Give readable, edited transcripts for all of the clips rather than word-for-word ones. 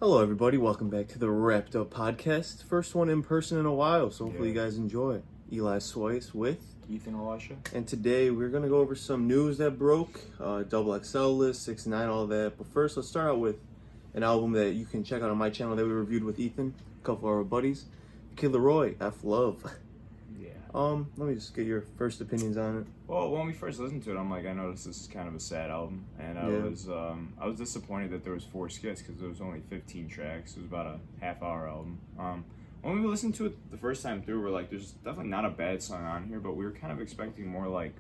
Hello, everybody. Welcome back to the Wrapped Up Podcast. First one in person in a while, so hopefully you guys enjoy. IcySweiss with Ethan Elisha. And today we're going to go over some news that broke, XXL list, 6ix9ine, all that. But first, let's start out with an album that you can check out on my channel that we reviewed with Ethan, a couple of our buddies. LAROI, F Love. Yeah. Let me just get your first opinions on it. Well, when we first listened to it, I'm like, I noticed this is kind of a sad album, and I was disappointed that there was 4 skits because there was only 15 tracks. It was about a half-hour album. When we listened to it the first time through, we're like, there's definitely not a bad song on here, but we were kind of expecting more like,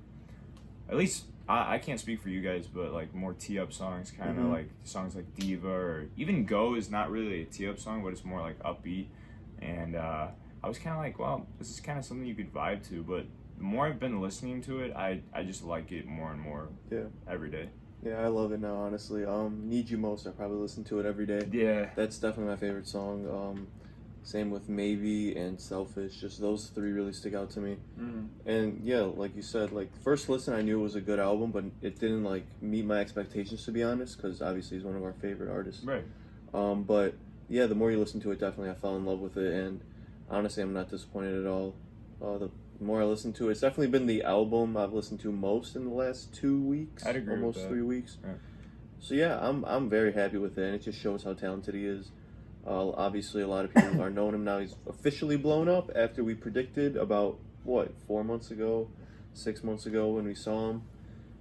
at least I can't speak for you guys, but like more tee-up songs, kind of like songs like Diva, or even Go is not really a tee-up song, but it's more like upbeat. And I was kind of like, well, this is kind of something you could vibe to, but the more I've been listening to it, I just like it more and more every day. Yeah, I love it now, honestly. Need You Most, I probably listen to it every day. Yeah. That's definitely my favorite song. Same with Maybe and Selfish. Just those 3 really stick out to me. And yeah, like you said, like first listen I knew it was a good album, but it didn't like meet my expectations, to be honest, because obviously he's one of our favorite artists. Right. But yeah, the more you listen to it, definitely I fell in love with it, and honestly I'm not disappointed at all. The more I listen to it, it's definitely been the album I've listened to most in the last 2 weeks. I'd agree almost with that. 3 weeks. Yeah. So yeah, I'm very happy with it, and it just shows how talented he is. Obviously, a lot of people are knowing him now. He's officially blown up after we predicted about, 4 months ago, 6 months ago when we saw him.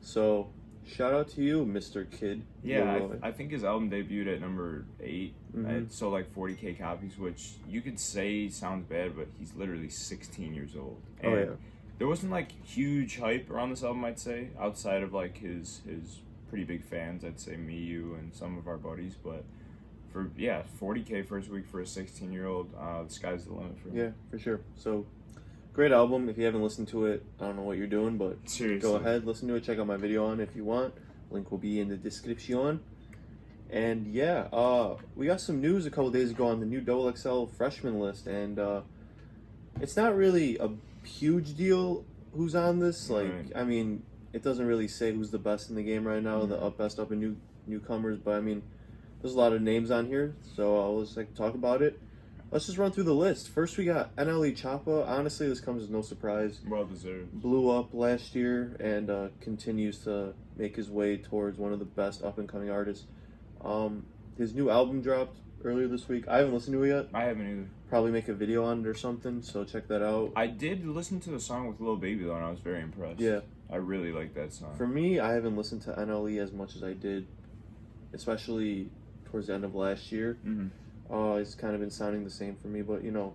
So, shout out to you, Mr. Kid. Yeah, I think his album debuted at number 8. It sold like 40K copies, which you could say sounds bad, but he's literally 16 years old. And there wasn't like huge hype around this album, I'd say, outside of like his pretty big fans. I'd say me, you, and some of our buddies, but for 40K first week for a 16-year-old, the sky's the limit for him. Yeah, for sure. So, great album. If you haven't listened to it, I don't know what you're doing, but seriously, go ahead, listen to it. Check out my video on it if you want. Link will be in the description. And yeah, we got some news a couple days ago on the new XXL freshman list, and it's not really a huge deal who's on this. Like, I mean, it doesn't really say who's the best in the game right now, the best up and newcomers, but I mean, there's a lot of names on here, so let's talk about it. Let's just run through the list. First, we got NLE Choppa. Honestly, this comes as no surprise. Well deserved. Blew up last year and continues to make his way towards one of the best up-and-coming artists. His new album dropped earlier this week. I haven't listened to it yet. I haven't either. Probably make a video on it or something, so check that out. I did listen to the song with Lil Baby, though, and I was very impressed. Yeah. I really like that song. For me, I haven't listened to NLE as much as I did, especially towards the end of last year. It's kind of been sounding the same for me, but you know,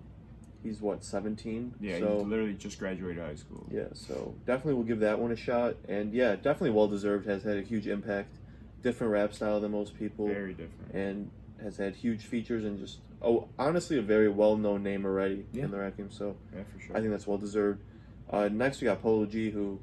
he's 17? Yeah, so, he literally just graduated high school. Yeah, so definitely we'll give that one a shot. And yeah, definitely well deserved, has had a huge impact. Different rap style than most people. Very different. And has had huge features and just, honestly a very well-known name already in the rap game. So yeah, for sure. I think that's well deserved. Next we got Polo G, who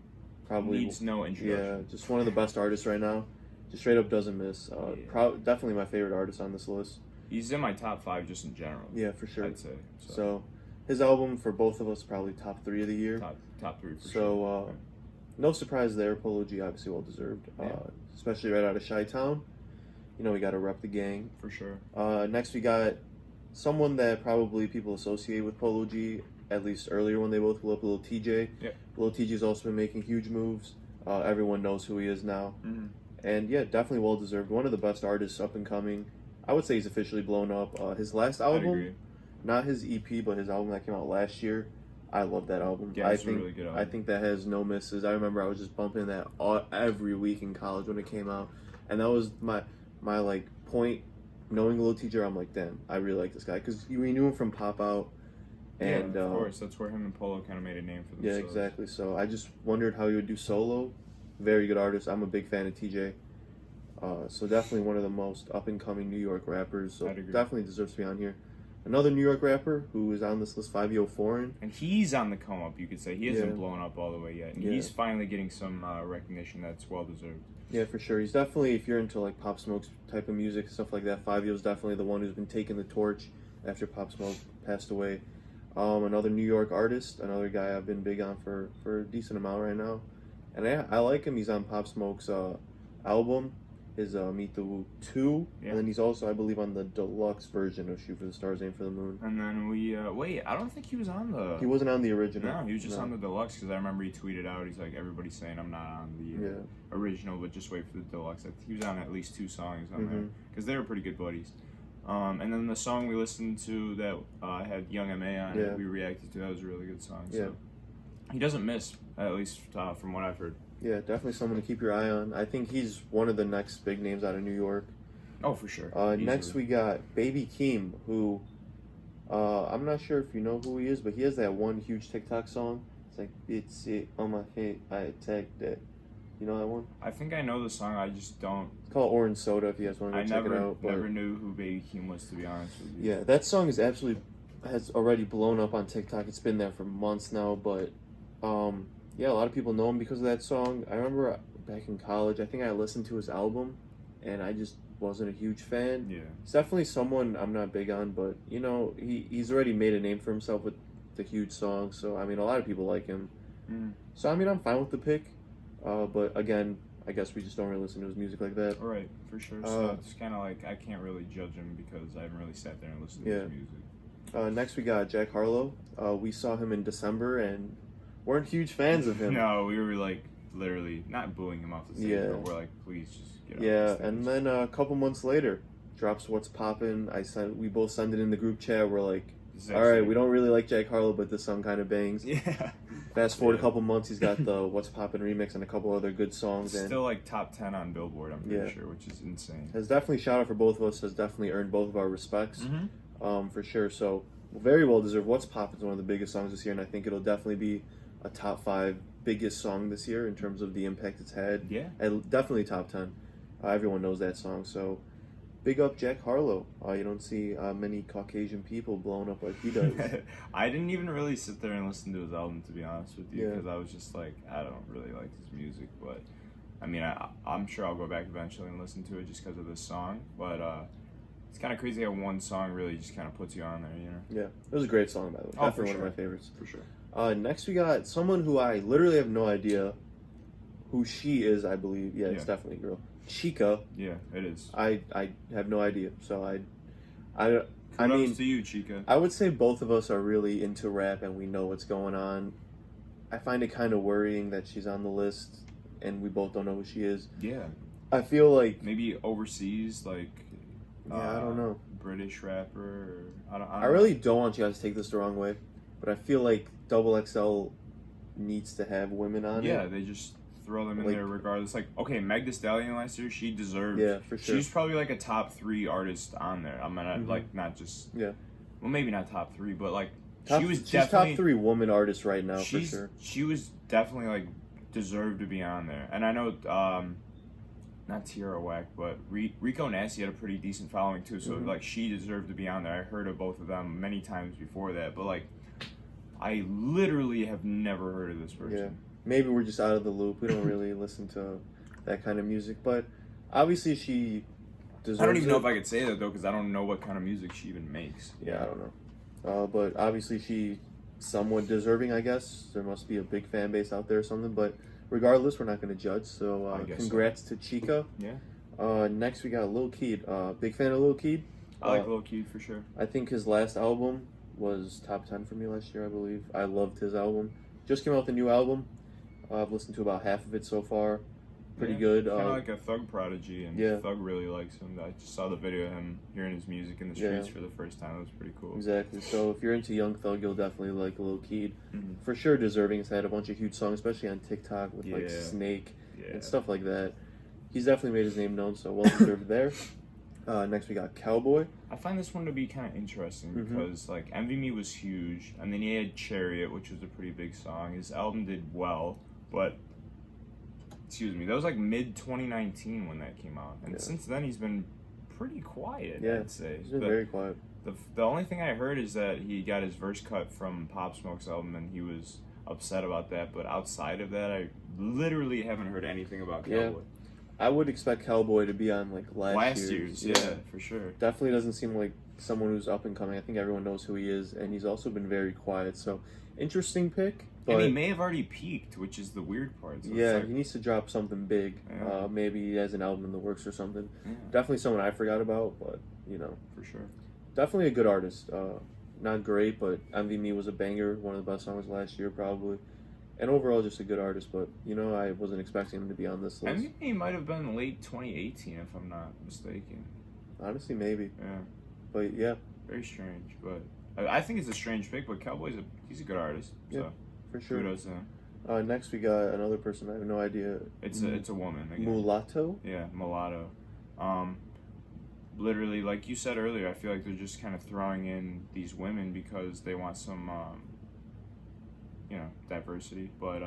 probably needs no introduction. Yeah, just one of the best artists right now. Just straight up doesn't miss. Definitely my favorite artist on this list. He's in my top 5 just in general. Yeah, for sure. I'd say. So his album for both of us probably top 3 of the year. Top 3 for sure. So no surprise there. Polo G obviously well deserved, especially right out of Chi-Town. You know, we got to rep the gang for sure. Next we got someone that probably people associate with Polo G, at least earlier when they both blew up, Lil TJ. Yeah. Lil TJ's also been making huge moves. Everyone knows who he is now. And yeah, definitely well deserved. One of the best artists up and coming. I would say he's officially blown up. His last album, not his EP, but his album that came out last year, I love that album. Yeah, it's a really good album. I think that has no misses. I remember I was just bumping that every week in college when it came out, and that was my like point. Knowing Lil Teacher, I'm like, damn, I really like this guy because we knew him from Pop Out. And of course, that's where him and Polo kind of made a name for themselves. Yeah, exactly. So I just wondered how he would do solo. Very good artist. I'm a big fan of TJ. So definitely one of the most up-and-coming New York rappers. So definitely deserves to be on here. Another New York rapper who is on this list, 5 Foreign. And he's on the come-up, you could say. He hasn't blown up all the way yet. And he's finally getting some recognition that's well-deserved. Yeah, for sure. He's definitely, if you're into like Pop Smoke's type of music, stuff like that, 5 is definitely the one who's been taking the torch after Pop Smoke passed away. Another New York artist, another guy I've been big on for a decent amount right now. And I like him. He's on Pop Smoke's album. his Meet the Woo 2, Yeah. and then he's also, I believe, on the deluxe version of Shoot for the Stars, Aim for the Moon. And then we wait. I don't think he was on the. He wasn't on the original. No, he was just on the deluxe because I remember he tweeted out. He's like, everybody's saying I'm not on the original, but just wait for the deluxe. He was on at least 2 songs on there because they were pretty good buddies. And then the song we listened to that had Young M.A. on it, we reacted to. That was a really good song. So he doesn't miss, at least from what I've heard. Yeah, definitely someone to keep your eye on. I think he's one of the next big names out of New York. Oh, for sure. Next we got Baby Keem, who I'm not sure if you know who he is, but he has that one huge TikTok song. It's like, it's it on my face, I attack that. You know that one? I think I know the song, I just don't. It's called Orange Soda if you guys want to check it out. I never knew who Baby Keem was, to be honest with you. Yeah, that song has already blown up on TikTok. It's been there for months now, but yeah, a lot of people know him because of that song. I remember back in college, I think I listened to his album, and I just wasn't a huge fan. Yeah. It's definitely someone I'm not big on, but, you know, he's already made a name for himself with the huge song, so, I mean, a lot of people like him. So, I mean, I'm fine with the pick, but, again, I guess we just don't really listen to his music like that. Right, for sure. So it's kind of like I can't really judge him because I haven't really sat there and listened to his music. Next we got Jack Harlow. We saw him in December and weren't huge fans of him. No, we were like literally not booing him off the stage, but we're like, please just get off the stage. And then a couple months later, drops What's Poppin'. We both send it in the group chat. We're like, all right, we don't really like Jack Harlow, but this song kind of bangs. Yeah. Fast forward a couple months, he's got the What's Poppin' remix and a couple other good songs. Still like top 10 on Billboard, I'm pretty sure, which is insane. Has definitely shout out for both of us. Has definitely earned both of our respects, for sure. So very well deserved. What's Poppin' is one of the biggest songs this year, and I think it'll definitely be a top 5 biggest song this year in terms of the impact it's had. Yeah. And definitely top 10. Everyone knows that song, so big up Jack Harlow. You don't see many Caucasian people blowing up like he does. I didn't even really sit there and listen to his album, to be honest with you, because I was just like, I don't really like his music, but I mean, I'm sure I'll go back eventually and listen to it just because of this song, but it's kind of crazy how one song really just kind of puts you on there, you know? Yeah, it was a great song, by the way. Oh, definitely one of my favorites. For sure. Next we got someone who I literally have no idea who she is, I believe. Yeah, it's definitely a girl. Chica. Yeah, it is. I have no idea. So I Kudos mean, to you, Chica. I would say both of us are really into rap and we know what's going on. I find it kind of worrying that she's on the list and we both don't know who she is. Yeah. I feel like maybe overseas, like I don't know, British rapper. Or, I don't I really don't want you guys to take this the wrong way, but I feel like XXL needs to have women on it. Yeah, they just throw them in there regardless. Like, okay, Meg Thee Stallion last year, she deserved. Yeah, for sure. She's probably like a top 3 artist on there. I'm gonna like not just. Yeah. Well, maybe not top 3, but like she's top 3 woman artist right now for sure. She was definitely like deserved to be on there, and I know not Tierra Whack, but Rico Nasty had a pretty decent following too. So like she deserved to be on there. I heard of both of them many times before that, but like I literally have never heard of this person. Yeah. Maybe we're just out of the loop. We don't really listen to that kind of music, but obviously she deserves I don't even know if I could say that though, because I don't know what kind of music she even makes. Yeah, I don't know. But obviously she somewhat deserving, I guess. There must be a big fan base out there or something, but regardless, we're not going to judge. So congrats to Chica. Yeah. Next we got Lil Keed. Big fan of Lil Keed. I like Lil Keed for sure. I think his last album was top 10 for me last year, I believe. I loved his album. Just came out with a new album. I've listened to about half of it so far. Pretty good. Kind of like a Thug prodigy, and Thug really likes him. I just saw the video of him hearing his music in the streets for the first time. It was pretty cool. Exactly. So if you're into Young Thug, you'll definitely like Lil Keed. For sure deserving. He's had a bunch of huge songs, especially on TikTok with like Snake and stuff like that. He's definitely made his name known, so well deserved there. Next we got Cowboy. I find this one to be kind of interesting because like Envy Me was huge, and then he had Chariot, which was a pretty big song. His album did well, but that was like mid 2019 when that came out, and since then he's been pretty quiet. I'd say he's been very quiet. The only thing I heard is that he got his verse cut from Pop Smoke's album, and he was upset about that. But outside of that, I literally haven't heard anything about Cowboy. I would expect Cowboy to be on like last year's. Yeah, for sure. Definitely doesn't seem like someone who's up and coming. I think everyone knows who he is, and he's also been very quiet. So, interesting pick. But and he may have already peaked, which is the weird part. So yeah, he needs to drop something big. Yeah. Maybe he has an album in the works or something. Yeah. Definitely someone I forgot about, but for sure. Definitely a good artist. Not great, but Envy Me was a banger. One of the best songs last year, probably. And overall, just a good artist. But I wasn't expecting him to be on this list. Envy Me might have been late 2018, if I'm not mistaken. Honestly, maybe. Yeah. But yeah. Very strange, but I think it's a strange pick. But Cowboy's he's a good artist. So. Yeah, for sure. Kudos to him. Next we got another person. I have no idea. It's a woman. Again. Mulatto. Yeah, mulatto. Literally, like you said earlier, I feel like they're just kind of throwing in these women because they want some, diversity. But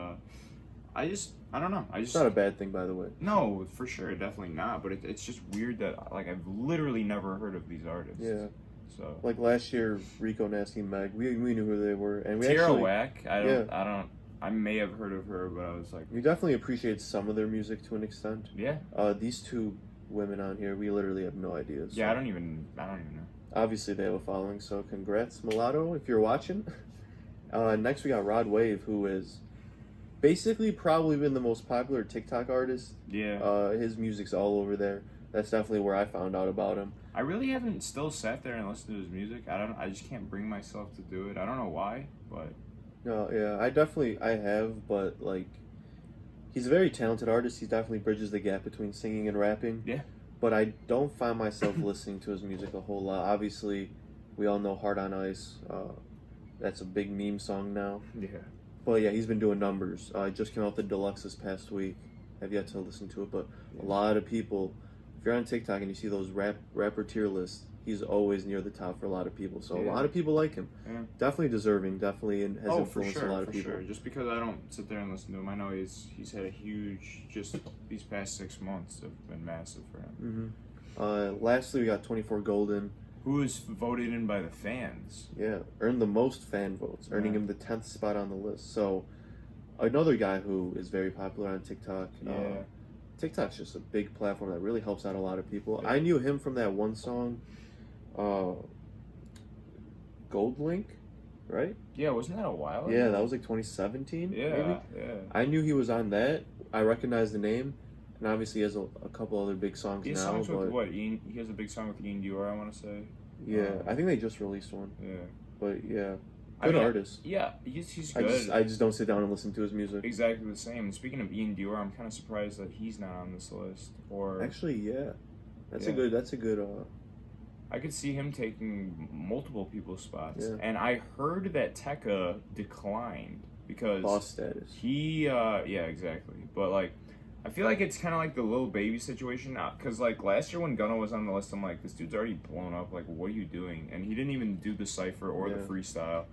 I don't know. It's not a bad thing, by the way. No, for sure, definitely not. But it's just weird that like I've literally never heard of these artists. Yeah. So like last year, Rico Nasty Meg, we knew who they were, and we Tierra actually Whack. I may have heard of her, but I was like, we definitely appreciate some of their music to an extent. Yeah. These two women on here, we literally have no idea. So. Yeah, I don't even know. Obviously, they have a following, so congrats, Mulatto, if you're watching. Next, we got Rod Wave, who is basically probably been the most popular TikTok artist. Yeah. His music's all over there. That's definitely where I found out about him. I really haven't still sat there and listened to his music. I just can't bring myself to do it. I don't know why, but. No, yeah, I have, but like, he's a very talented artist. He definitely bridges the gap between singing and rapping. Yeah. But I don't find myself listening to his music a whole lot. Obviously, we all know Heart on Ice. That's a big meme song now. Yeah. But yeah, he's been doing numbers. I just came out with the deluxe this past week. I've yet to listen to it, but a lot of people, if you're on TikTok and you see those rapper tier lists, he's always near the top for a lot of people. So a lot of people like him. Yeah. Definitely deserving. Definitely has influenced for sure, a lot of people. Sure. Just because I don't sit there and listen to him, I know he's had a huge. Just these past 6 months have been massive for him. Mm-hmm. Lastly, we got 24 Golden. Who is voted in by the fans? Yeah, earned the most fan votes, earning him the 10th spot on the list. So another guy who is very popular on TikTok. Yeah. TikTok's just a big platform that really helps out a lot of people. Yeah. I knew him from that one song, Gold Link, right? Yeah, wasn't that a while ago? Yeah, that was like 2017, yeah, maybe? Yeah. I knew he was on that. I recognized the name, and obviously he has a couple other big songs he has now. Songs with what? He has a big song with Ian Dior, I want to say. Yeah, I think they just released one. Yeah. But yeah. Good artist. Yeah, he's good. I just don't sit down and listen to his music. Exactly the same. And speaking of Ian Dior, I'm kind of surprised that he's not on this list. Or actually, yeah, that's a good. I could see him taking multiple people's spots. Yeah. And I heard that Tekka declined because boss status. Yeah, exactly. But like, I feel like it's kind of like the Lil Baby situation, because like last year when Gunna was on the list, I'm like, this dude's already blown up. Like, what are you doing? And he didn't even do the cipher or the freestyle.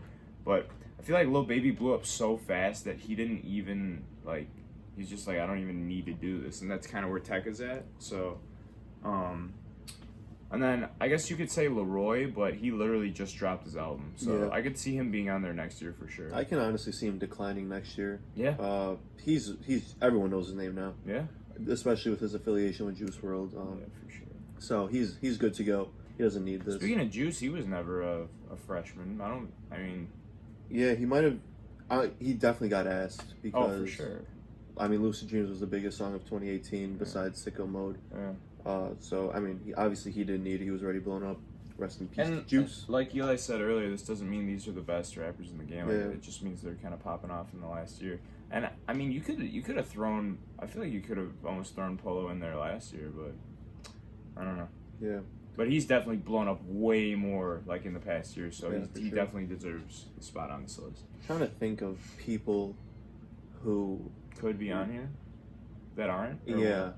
But I feel like Lil Baby blew up so fast that he didn't even like. He's just like, I don't even need to do this, and that's kind of where Tekka's at. So, and then I guess you could say LAROI, but he literally just dropped his album, so I could see him being on there next year for sure. I can honestly see him declining next year. Yeah. He's everyone knows his name now. Yeah. Especially with his affiliation with Juice WRLD. Yeah, for sure. So he's good to go. He doesn't need this. Speaking of Juice, he was never a freshman. Yeah, he might have. He definitely got asked because. Oh, for sure. I mean, Lucid Dreams was the biggest song of 2018 besides Sicko Mode. Yeah. So I mean, obviously he didn't need it. He was already blown up. Rest in peace, and, Juice. Like Eli said earlier, this doesn't mean these are the best rappers in the game. Like, it just means they're kind of popping off in the last year. And I mean, you could have thrown. I feel like you could have almost thrown Polo in there last year, but I don't know. Yeah. But he's definitely blown up way more like in the past year, so he sure. definitely deserves a spot on this list. I'm trying to think of people who could be on here that aren't. Yeah.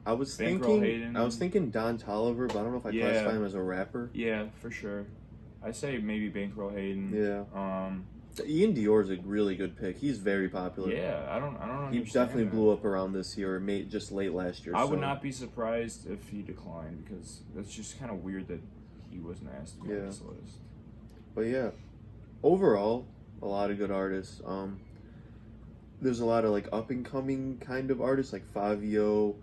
I was Bankroll Hayden. thinking Don Toliver, but I don't know if I classify him as a rapper. Yeah, for sure. I say maybe Bankroll Hayden. Yeah. Ian Dior is a really good pick. He's very popular. Yeah, I don't. He definitely blew up around this year, or just late last year. I would not be surprised if he declined because that's just kind of weird that he wasn't asked to be on this list. But yeah, overall, a lot of good artists. There's a lot of like up and coming kind of artists like Fabio,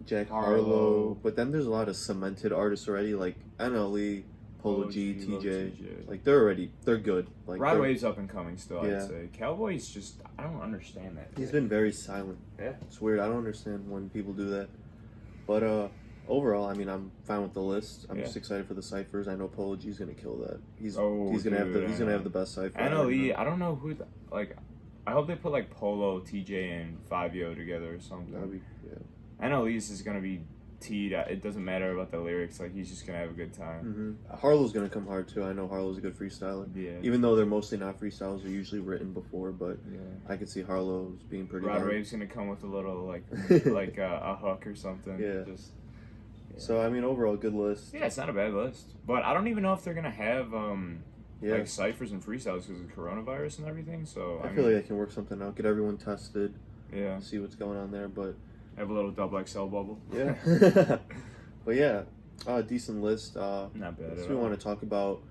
Jack Harlow. Harlow. But then there's a lot of cemented artists already, like NLE, Polo G, TJ. Like they're good. Like Rod Wave's up and coming still, Yeah. I'd say. Cowboy's just, I don't understand that. he's been very silent. Yeah. It's weird. I don't understand when people do that. But overall, I mean, I'm fine with the list. I'm just excited for the ciphers. I know Polo G's gonna kill that. He's gonna have the best cipher. NLE, I don't know who I hope they put like Polo, TJ, and Fabio together or something. That'd be, NLE's is gonna be teed. It doesn't matter about the lyrics. Like he's just gonna have a good time. Harlow's gonna come hard too. I know Harlow's a good freestyler. Yeah. Even though they're mostly not freestyles, they're usually written before. But Yeah. I could see Harlow's being pretty. Rod hard. Wave's gonna come with a little like a hook or something. Yeah. Just, So I mean, overall, good list. yeah, it's not a bad list. But I don't even know if they're gonna have like ciphers and freestyles because of coronavirus and everything. So I feel like I can work something out, get everyone tested, yeah, see what's going on there. But have a little double XL bubble. yeah, but yeah, decent list. Not bad. So we want to talk about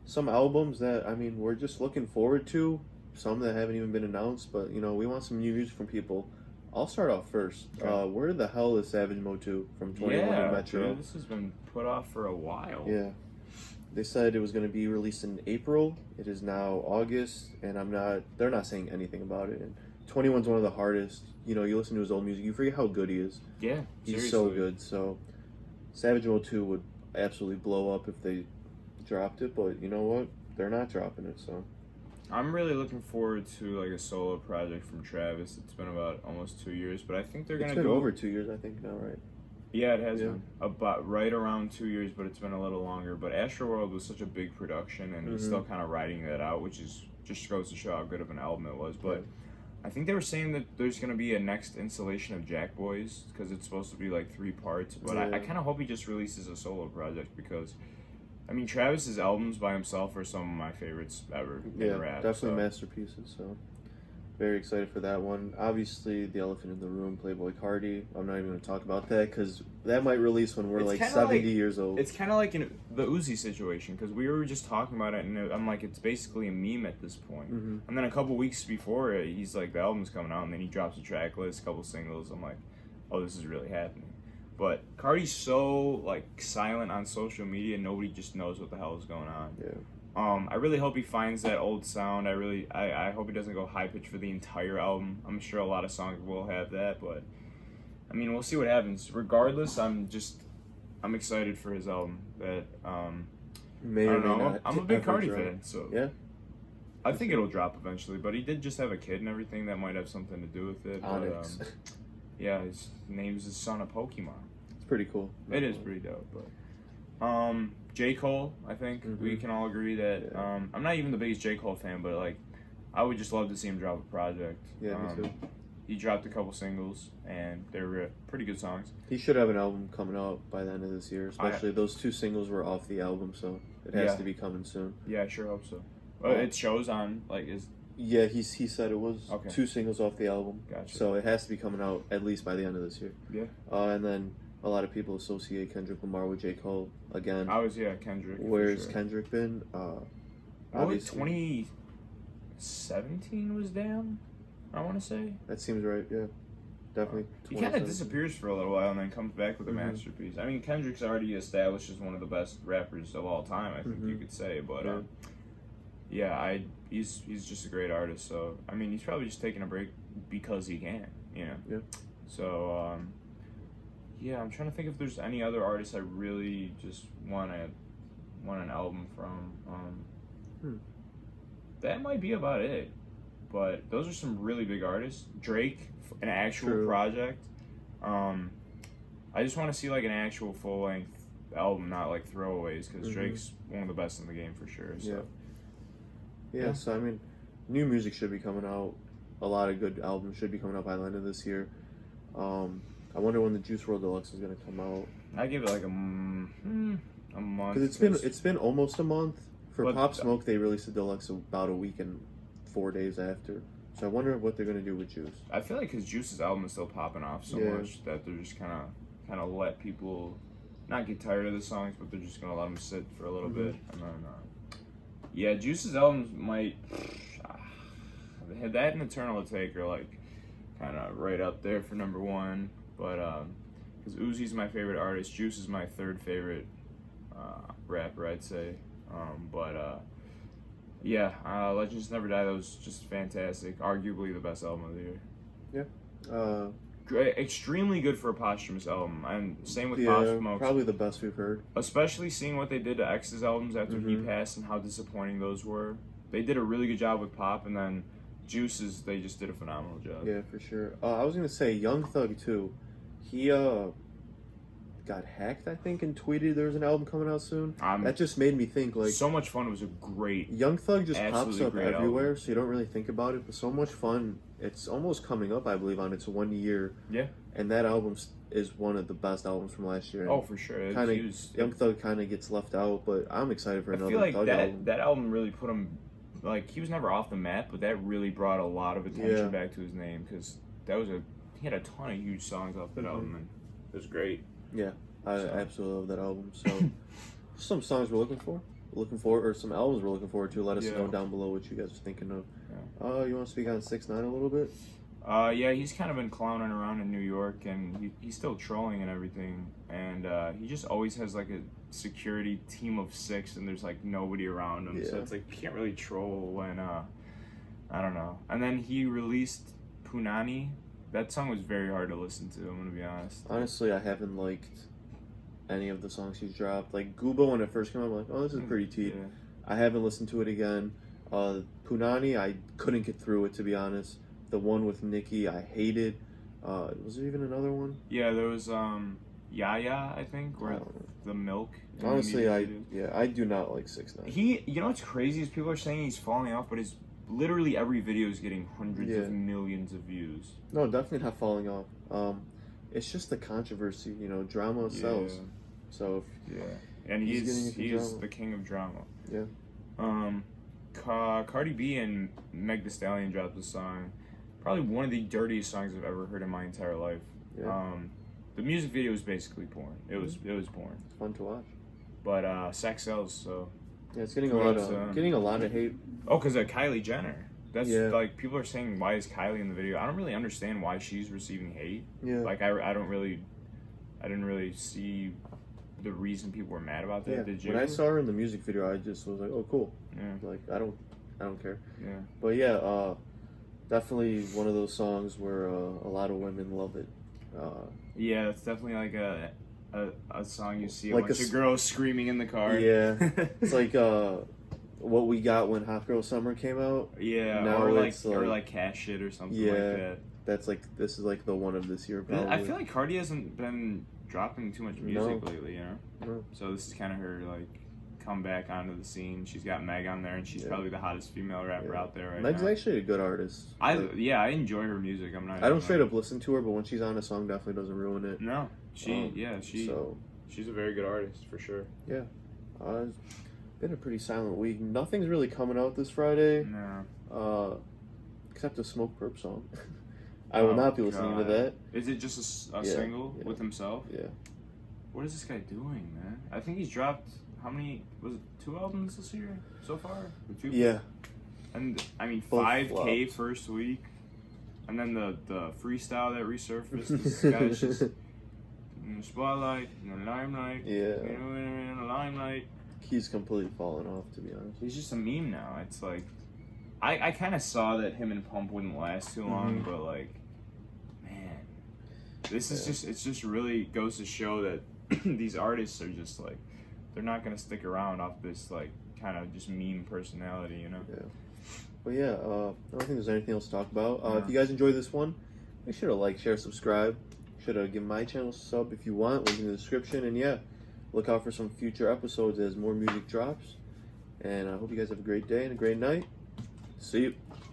some albums that we're just looking forward to. Some that haven't even been announced, but we want some new music from people. I'll start off first. Okay. Where the hell is Savage Mode 2 from 21 Metro? Dude, this has been put off for a while. Yeah. They said it was going to be released in April. It is now August, and they're not saying anything about it. And 21's one of the hardest. You listen to his old music, you forget how good he is. Yeah, He's so good. So Savage Mode 2 would absolutely blow up if they dropped it, but you know what? They're not dropping it, so. I'm really looking forward to like a solo project from Travis. It's been about almost 2 years, but I think they're gonna go over 2 years, I think now, right? Yeah, it has been about right around 2 years, but it's been a little longer. But Astroworld was such a big production, and he's still kind of riding that out, which is just goes to show how good of an album it was. But I think they were saying that there's gonna be a next installation of Jack Boys because it's supposed to be like 3 parts. But I kind of hope he just releases a solo project because. I mean, Travis's albums by himself are some of my favorites ever in rap. Definitely masterpieces, so very excited for that one. Obviously, the elephant in the room, Playboi Carti. I'm not even going to talk about that because that might release when we're like 70 years old. It's kind of like in the Uzi situation because we were just talking about it, and I'm like, it's basically a meme at this point. And then a couple weeks before it, he's like, the album's coming out, and then he drops a track list, a couple singles. I'm like, oh, this is really happening. But Cardi's so like silent on social media, nobody just knows what the hell is going on. Yeah. I really hope he finds that old sound. I hope he doesn't go high pitch for the entire album. I'm sure a lot of songs will have that, but I mean, we'll see what happens. Regardless, I'm excited for his album. That I don't know. I'm a big Cardi fan, so yeah. I think it'll drop eventually. But he did just have a kid and everything that might have something to do with it. Onyx. But, yeah, his name's his son of Pokemon. It's pretty cool. It is pretty dope, but J. Cole, I think we can all agree that I'm not even the biggest J. Cole fan, but like I would just love to see him drop a project. Yeah, me too. He dropped a couple singles and they're pretty good songs. He should have an album coming out by the end of this year, especially those 2 singles were off the album, so it has to be coming soon. Yeah, I sure hope so. It shows on like is. Yeah, he said it was 2 singles off the album. Gotcha. So it has to be coming out at least by the end of this year. Yeah. And then a lot of people associate Kendrick Lamar with J. Cole again. Kendrick. Where's Kendrick been? Obviously. 2017 was down, I want to say. That seems right, yeah. Definitely. He kind of disappears for a little while and then comes back with a masterpiece. I mean, Kendrick's already established as one of the best rappers of all time, I think you could say. But he's just a great artist. So I mean, he's probably just taking a break because he can, Yeah. So I'm trying to think if there's any other artists I really just want an album from. That might be about it. But those are some really big artists. Drake, an actual project. I just want to see like an actual full length album, not like throwaways, because Drake's one of the best in the game for sure. So. Yeah, so I mean, new music should be coming out. A lot of good albums should be coming out by the end of this year. I wonder when the Juice WRLD Deluxe is going to come out. I give it like a month. Because it's been almost a month. For Pop Smoke, they released the Deluxe about a week and 4 days after. So I wonder what they're going to do with Juice. I feel like because Juice's album is still popping off so much that they're just kind of let people not get tired of the songs, but they're just going to let them sit for a little bit. And then, Juice's albums might... that and Eternal Take are like kind of right up there for number 1. but because Uzi's my favorite artist, Juice is my third favorite rapper, I'd say. Legends Never Die, that was just fantastic. Arguably the best album of the year. Yeah. Extremely good for a posthumous album, and same with Pop Smoke. Probably the best we've heard. Especially seeing what they did to X's albums after he passed and how disappointing those were. They did a really good job with Pop, and then Juice's, they just did a phenomenal job. Yeah, for sure. I was gonna say Young Thug too. He got hacked, I think, and tweeted there was an album coming out soon. That just made me think, like, So Much Fun was a great, Young Thug just pops up everywhere, album. so you don't really think about it. But So Much Fun, it's almost coming up, I believe, on its 1 year. Yeah. And that album is one of the best albums from last year. Oh, for sure. Young Thug kind of gets left out, but I'm excited for another Thug album. I feel like album. that album really put him, like, he was never off the map, but that really brought a lot of attention back to his name, because he had a ton of huge songs off that album, and it was great. Yeah. I absolutely love that album. So, some songs we're looking forward, or some albums we're looking forward to. Let us know down below what you guys are thinking of. Yeah. You want to speak on 6ix9ine a little bit? Yeah, he's kind of been clowning around in New York, and he's still trolling and everything. And he just always has like a security team of 6, and there's like nobody around him. Yeah. So it's like you can't really troll when I don't know. And then he released Punani. That song was very hard to listen to. I'm gonna be honest. Honestly, I haven't liked any of the songs he's dropped. Like Gubo, when it first came out, I'm like, oh, this is pretty teed. Yeah. I haven't listened to it again. Punani, I couldn't get through it, to be honest. The one with Nicki, I hated. Was there even another one? Yeah, there was Yaya, I think, where the milk. Honestly, I do not like 6ix9ine. You know what's crazy is people are saying he's falling off, but literally every video is getting hundreds of millions of views. No, definitely not falling off. It's just the controversy, drama sells. So and he's the king of drama. Yeah. Cardi B and Meg Thee Stallion dropped a song, probably one of the dirtiest songs I've ever heard in my entire life. Yeah. The music video was basically porn. It was porn. It's fun to watch. But sex sells, so yeah, it's getting a lot of hate. Oh, because of Kylie Jenner. That's like people are saying, why is Kylie in the video? I don't really understand why she's receiving hate. Yeah. Like I didn't really see the reason people were mad about that. Yeah. Did you? When I saw her in the music video, I just was like, oh, cool. Yeah. Like I don't care. Yeah. But yeah, definitely one of those songs where a lot of women love it. Yeah, it's definitely like a song you see like a bunch of girls screaming in the car. Yeah. It's like what we got when Hot Girl Summer came out. Yeah, now or like Cash Shit or something like that. That's like, this is like the one of this year probably. I feel like Cardi hasn't been dropping too much music lately, No. So this is kind of her like comeback onto the scene. She's got Meg on there, and she's probably the hottest female rapper out there right Meg's now. Meg's actually a good artist. I enjoy her music. I don't straight up listen to her, but when she's on a song, definitely doesn't ruin it. No, she's a very good artist for sure. Yeah, it's been a pretty silent week. Nothing's really coming out this Friday. No. Except a Smoke Perp song. I will not be listening to that. Is it just a single with himself? Yeah. What is this guy doing, man? I think he's dropped, how many, was it 2 albums this year so far? Or 2? Yeah. And, I mean, Both 5K flopped. first week. And then the freestyle that resurfaced, this guy's just in the spotlight, in the limelight. Yeah. In the limelight. He's completely fallen off, to be honest. He's just a meme now. It's like, I kind of saw that him and Pump wouldn't last too long, but like, man, this is just really goes to show that these artists are just like, they're not gonna stick around off this like kind of just meme personality, Yeah. But yeah, I don't think there's anything else to talk about. If you guys enjoyed this one, make sure to like, share, subscribe. Should give my channel a sub if you want. Link in the description. And yeah, look out for some future episodes as more music drops. And I hope you guys have a great day and a great night. See you.